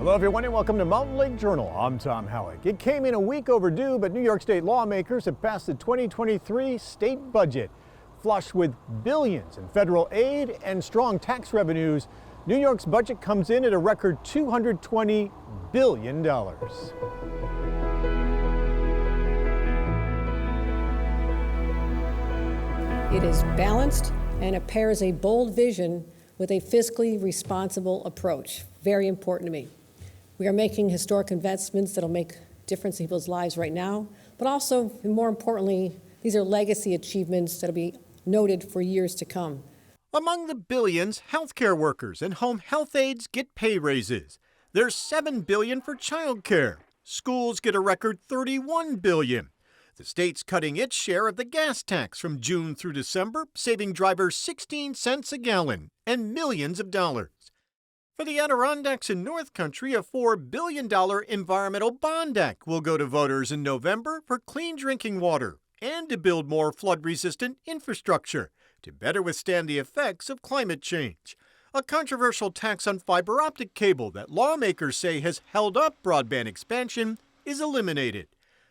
Hello everyone and welcome to Mountain Lake Journal. I'm Tom Halleck. It came in a week overdue, but New York State lawmakers have passed the 2023 state budget. Flush with billions in federal aid and strong tax revenues, New York's budget comes in at a record $220 billion. It is balanced and it pairs a bold vision with a fiscally responsible approach. Very important to me. We are making historic investments that'll make a difference in people's lives right now, but also, and more importantly, these are legacy achievements that'll be noted for years to come. Among the billions, healthcare workers and home health aides get pay raises. There's $7 billion for childcare. Schools get a record $31 billion. The state's cutting its share of the gas tax from June through December, saving drivers 16 cents a gallon and millions of dollars. For the Adirondacks and North Country, a $4 billion environmental bond act will go to voters in November for clean drinking water and to build more flood-resistant infrastructure to better withstand the effects of climate change. A controversial tax on fiber optic cable that lawmakers say has held up broadband expansion is eliminated.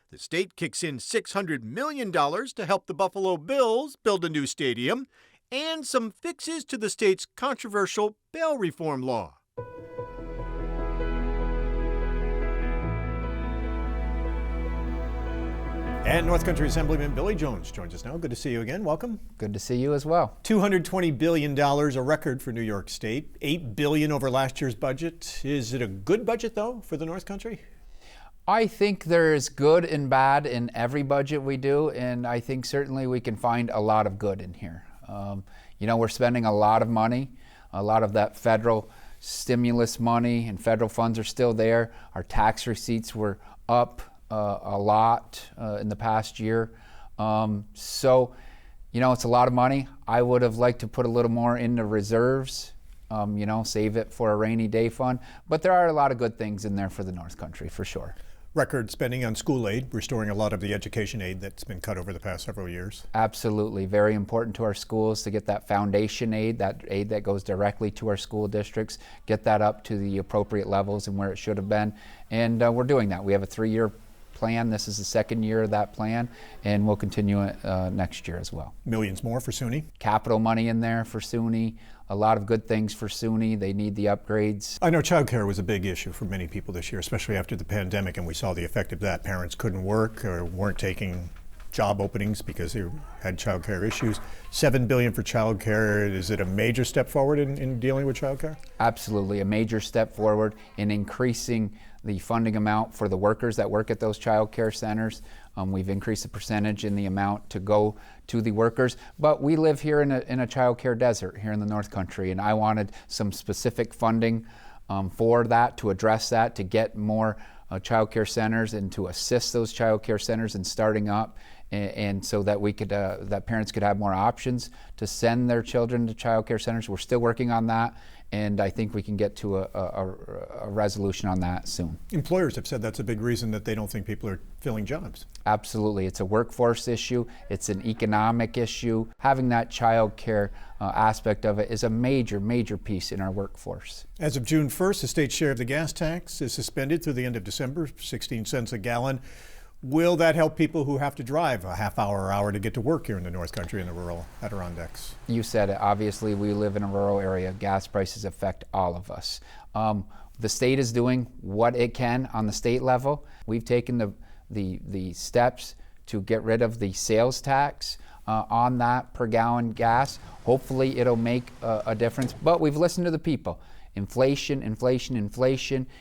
The state kicks in $600 million to help the Buffalo Bills build a new stadium and some fixes to the state's controversial bail reform law. And North Country Assemblyman Billy Jones joins us now. Good to see you again. Welcome. Good to see you as well. $220 billion, a record for New York State. $8 billion over last year's budget. Is it a good budget, though, for the North Country? I think there is good and bad in every budget we do, and I think certainly we can find a lot of good in here. We're spending a lot of money. A lot of that federal stimulus money and federal funds are still there. Our tax receipts were up a lot in the past year. It's a lot of money. I would have liked to put a little more into reserves, save it for a rainy day fund. But there are a lot of good things in there for the North Country, for sure. Record spending on school aid, restoring a lot of the education aid that's been cut over the past several years. Absolutely. Very important to our schools to get that foundation aid, that aid that goes directly to our school districts, get that up to the appropriate levels and where it should have been. And we're doing that. We have a 3-year plan. This is the second year of that plan, and we'll continue it next year as well. Millions more for SUNY. Capital money in there for SUNY. A lot of good things for SUNY. They need the upgrades. I know childcare was a big issue for many people this year, especially after the pandemic, and we saw the effect of that. Parents couldn't work or weren't taking job openings because they had childcare issues. $7 billion for childcare. Is it a major step forward in dealing with childcare? Absolutely, a major step forward in increasing the funding amount for the workers that work at those child care centers. We've increased the percentage in the amount to go to the workers, but we live here in a child care desert here in the North Country, and I wanted some specific funding for that, to address that, to get more child care centers and to assist those child care centers in starting up, and so that we could that parents could have more options to send their children to child care centers. We're still working on that, and I think we can get to a resolution on that soon. Employers have said that's a big reason that they don't think people are filling jobs. Absolutely. It's a workforce issue. It's an economic issue. Having that child care aspect of it is a major, major piece in our workforce. As of June 1st, the state share of the gas tax is suspended through the end of December, 16 cents a gallon. Will that help people who have to drive a half hour or hour to get to work here in the North Country in the rural Adirondacks? You said it. Obviously, we live in a rural area. Gas prices affect all of us. The state is doing what it can on the state level. We've taken the steps to get rid of the sales tax on that per gallon gas. Hopefully, it'll make a difference. But we've listened to the people. Inflation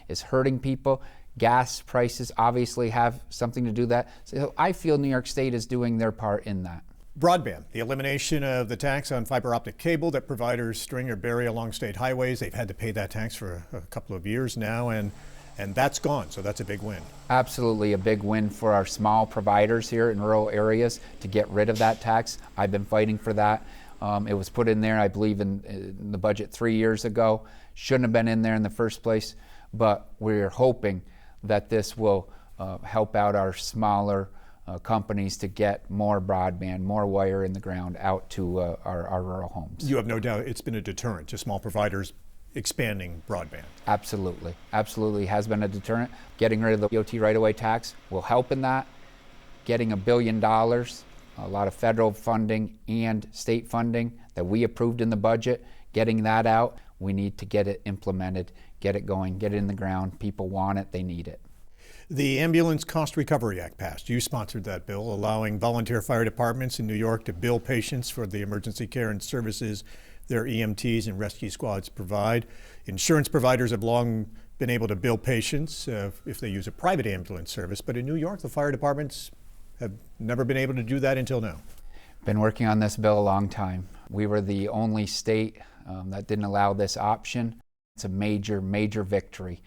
is hurting people. Gas prices obviously have something to do with that. So I feel New York State is doing their part in that. Broadband, the elimination of the tax on fiber optic cable that providers string or bury along state highways. They've had to pay that tax for a couple of years now, and that's gone, so that's a big win. Absolutely a big win for our small providers here in rural areas to get rid of that tax. I've been fighting for that. It was put in there, I believe, in the budget 3 years ago. Shouldn't have been in there in the first place, but we're hoping that this will help out our smaller companies to get more broadband, more wire in the ground out to our rural homes. You have no doubt it's been a deterrent to small providers expanding broadband. Absolutely. Absolutely has been a deterrent. Getting rid of the DOT right-of-way tax will help in that. Getting $1 billion, a lot of federal funding and state funding that we approved in the budget, getting that out. We need to get it implemented, get it going, get it in the ground. People want it, they need it. The Ambulance Cost Recovery Act passed. You sponsored that bill, allowing volunteer fire departments in New York to bill patients for the emergency care and services their EMTs and rescue squads provide. Insurance providers have long been able to bill patients if they use a private ambulance service, but in New York, the fire departments have never been able to do that until now. Been working on this bill a long time. We were the only state that didn't allow this option. It's a major, major victory.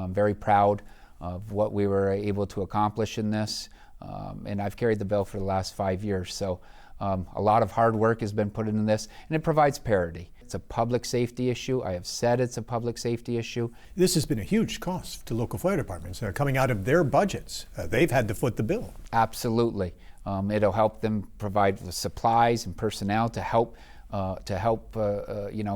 Very proud of what we were able to accomplish in this. And I've carried the bill for the last 5 years. So a lot of hard work has been put into this, and it provides parity. It's a public safety issue. I have said it's a public safety issue. This has been a huge cost to local fire departments. Coming out of their budgets, they've had to foot the bill. Absolutely. It'll help them provide the supplies and personnel to help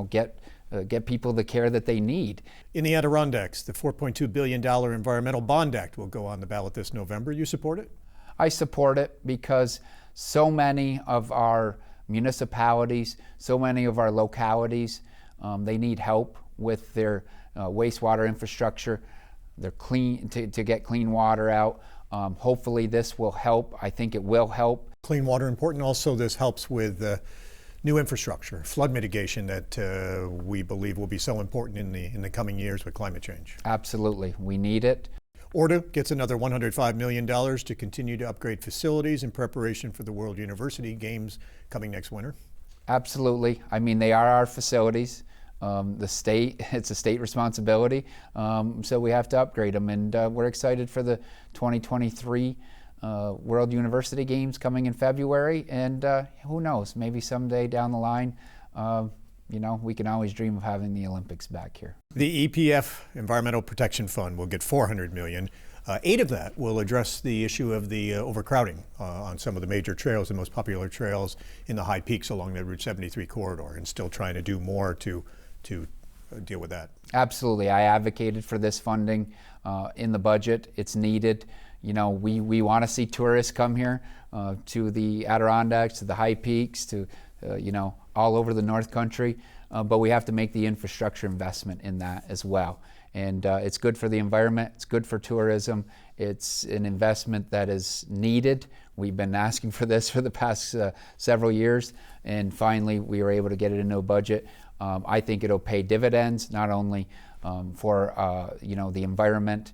get people the care that they need. In the Adirondacks, the $4.2 billion Environmental Bond Act will go on the ballot this November. You support it? I support it because so many of our municipalities, so many of our localities, they need help with their wastewater infrastructure, their to get clean water out. Hopefully this will help. I think it will help. Clean water important. Also, this helps with new infrastructure, flood mitigation that we believe will be so important in the coming years with climate change. Absolutely, we need it. Orta gets another $105 million to continue to upgrade facilities in preparation for the World University Games coming next winter. Absolutely. I mean, they are our facilities. It's a state responsibility, so we have to upgrade them. And we're excited for the 2023 World University Games coming in February. And who knows, maybe someday down the line, we can always dream of having the Olympics back here. The EPF, Environmental Protection Fund, will get $400 million. 8 of that will address the issue of the overcrowding on some of the major trails, the most popular trails in the high peaks along the Route 73 corridor, and still trying to do more to deal with that. Absolutely. I advocated for this funding in the budget. It's needed. We want to see tourists come here to the Adirondacks, to the high peaks, to all over the North Country, but we have to make the infrastructure investment in that as well. And it's good for the environment, it's good for tourism, it's an investment that is needed. We've been asking for this for the past several years, and finally we were able to get it into a budget. I think it'll pay dividends, not only for the environment,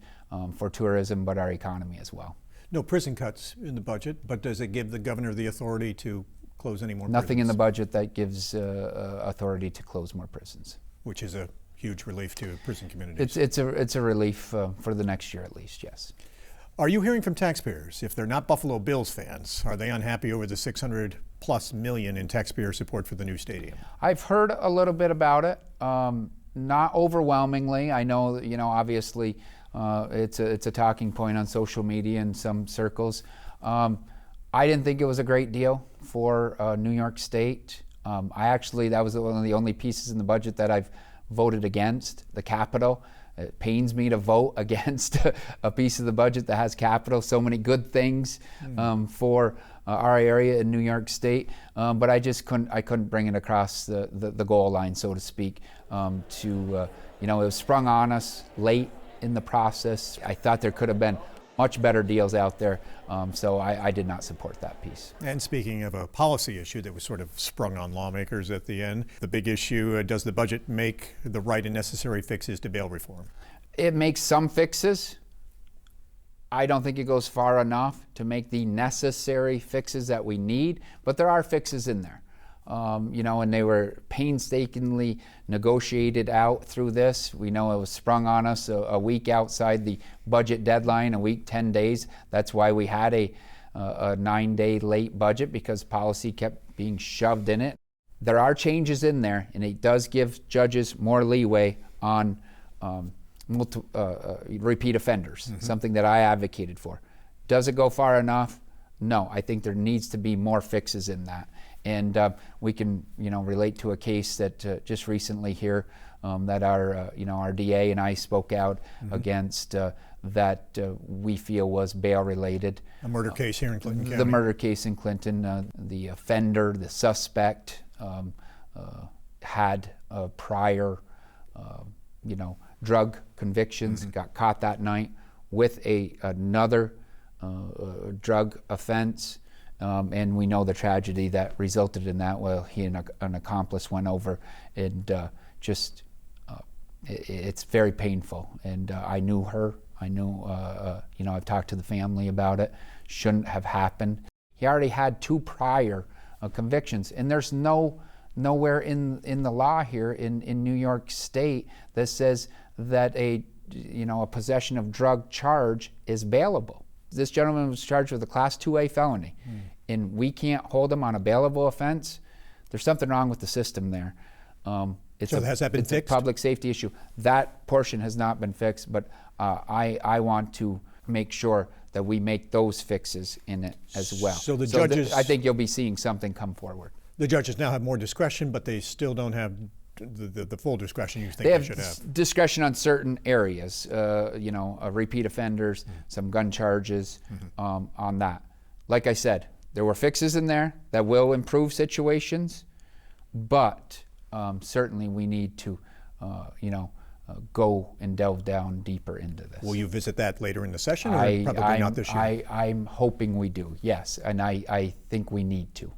for tourism, but our economy as well. No prison cuts in the budget, but does it give the governor the authority to close any more prisons? Nothing in the budget that gives authority to close more prisons. Which is a huge relief to prison communities. It's a relief for the next year at least, yes. Are you hearing from taxpayers? If they're not Buffalo Bills fans, are they unhappy over the $600+ million in taxpayer support for the new stadium? I've heard a little bit about it, not overwhelmingly. I know, obviously it's a talking point on social media in some circles. I didn't think it was a great deal for New York State. That was one of the only pieces in the budget that I've voted against, the Capitol. It pains me to vote against a piece of the budget that has Capitol. So many good things for our area in New York State, but I couldn't bring it across the goal line, so to speak. It was sprung on us late in the process. I thought there could have been much better deals out there, so I did not support that piece. And speaking of a policy issue that was sort of sprung on lawmakers at the end, the big issue, does the budget make the right and necessary fixes to bail reform? It makes some fixes. I don't think it goes far enough to make the necessary fixes that we need, but there are fixes in there. And they were painstakingly negotiated out through this. We know it was sprung on us a week outside the budget deadline, a week, 10 days. That's why we had a 9-day late budget, because policy kept being shoved in it. There are changes in there, and it does give judges more leeway on repeat offenders, something that I advocated for. Does it go far enough? No, I think there needs to be more fixes in that. And we can, relate to a case that just recently here that our DA and I spoke out against that we feel was bail related. A murder case here in Clinton County. The murder case in Clinton, the offender, the suspect, had prior, drug convictions. Got caught that night with another drug offense, and we know the tragedy that resulted in that. Well, he and an accomplice went over, and it's very painful. And I knew her. I knew, I've talked to the family about it. Shouldn't have happened. He already had 2 prior convictions, and there's nowhere in the law here in New York State that says that a possession of drug charge is bailable. This gentleman was charged with a Class 2A felony, and we can't hold him on a bailable offense. There's something wrong with the system there. Has that been fixed? It's a public safety issue. That portion has not been fixed, but I want to make sure that we make those fixes in it as well. So the judges, I think you'll be seeing something come forward. The judges now have more discretion, but they still don't have the full discretion you think They they have should have. discretion on certain areas, repeat offenders, some gun charges, on that. Like I said, there were fixes in there that will improve situations, but certainly we need to, go and delve down deeper into this. Will you visit that later in the session, or probably not this year? I'm hoping we do, yes, and I think we need to.